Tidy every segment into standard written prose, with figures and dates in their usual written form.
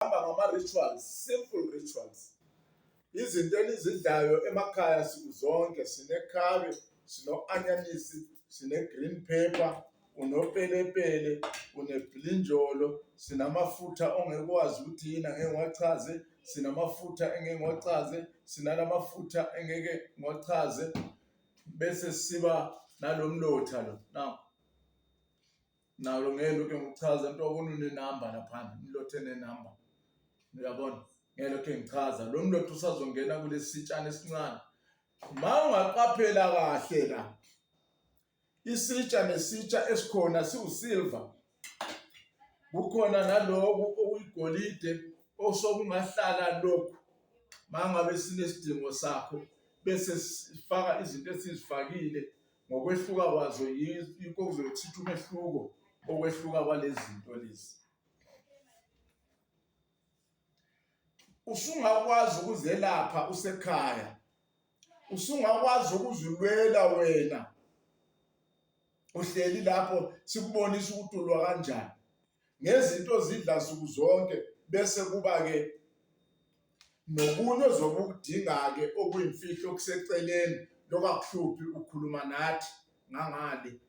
Ngama-rituals, simple rituals. Izinto enizidlayo emakhaya siku zonke, sinekhabe, sino-anyanisi, sine-green pepper, unopelepele, uneblinjolo, sinamafutha ongekwazi ukuthi yini angeke ngiwachaze, sinamafutha engeke ngiwachaze, sinalamafutha engeke ngiwachaze, bese siba nalomlotha lo. Nalo ngeke lokho ngikuchaza into obona unenamba lapha, umlotha enenamba. Uyabona? Ngeke lokho ngichaza. Lo mlotha usazongena kulesi sitshana esincane. Ma ungaqaphela kahle la, isitsha nesitsha esikhona siwusilver. Kukhona naloko okuyigolide osokungahlala lokhu mangabe sinesidingo sakho, bese sifaka izinto esizifakile ngokwehluka kwazo, yikho kuzothitha umehluko okwehluka kwalezi zinto lezi. Usungakwazi ukuzelapha usekhaya, usungakwazi ukuzilwela wena uhleli lapho, sikubonisa ukuthi ulwa kanjani ngezinto ozidla nsuku zonke, bese kuba-ke nokunye ozobe ukudinga-ke okuyimfihlo okuseceleni lokakuhluphi, ukhuluma nathi ngangale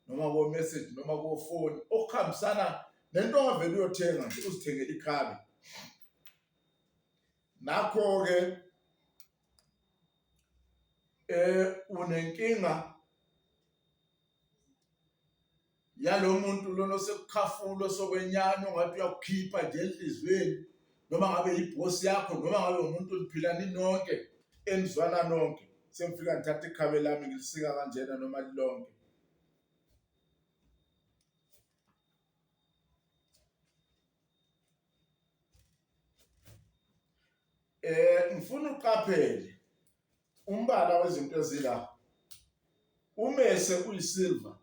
noma ko-message noma ko-phone okuhambisana nento ongavele uyothenga nje, uzithengele ikhabe. Nakho-ke unenkinga yalo muntu lona osekukhafula sokwenyanya ongathi uyakukhipha nje enhlizweni, noma ngabe yibhosi yakho, noma ngabe umuntu oliphilani nonke enizwana nonke, sengifika ngithatha ikhabe lami ngilisika kanjena noma lilonke. Ngifuna uqaphele umbala wezinto ezila, umese uyisilver,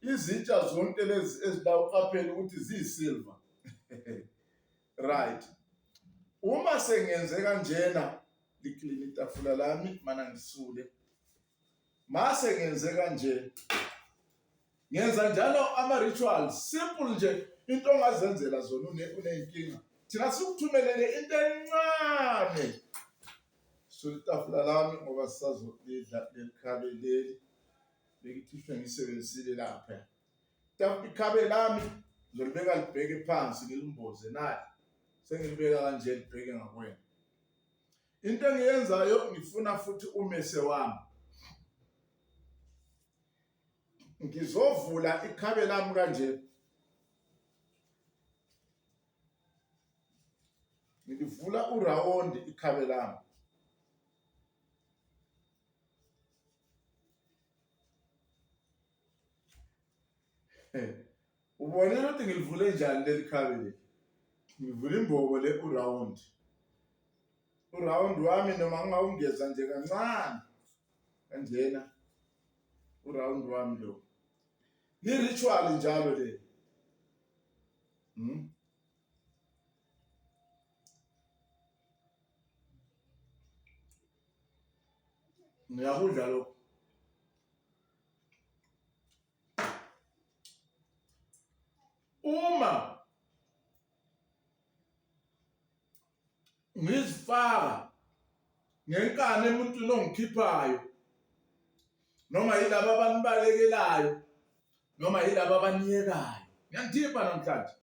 izitsha zonke lezi ezila uqaphele ukuthi ziyisilver. Right. Uma sengenze kanjena, liklini itafula lami mana ngisule. Mase ngenze kanje, ngenza njalo ama-rituals, simple nje, into ongazenzela zona unenkinga. Thina sikuthumelele into encane. So itafula lami ngoba sisazolidla lekhabe leli bekithi ngisebenzisile lapha. Ikhabe lami ngizolibeka libheke phansi ngilimboze naye. Sengilibeka kanje libheke ngakwena. Into engiyenzayo, ngifuna futhi umese wami. Ngizovula ikhabe lami kanje. Ngilivula urawundi ikhabe lami. Ubonile ukuthi ngilivule njani leli khabe leli? Ngivula imbobo le urawundi. Urawundi wami noma ngingawungeza nje kancane kanjena urawundi wami lo. Li-ritual njalo le. Ngiyakudla lokho. Uma ngizifaka ngenkani emuntwini ongikhiphayo, noma yilaba abanibalekelayo, noma yilaba abaniyekayo, ngiyangikhipha namhlanje.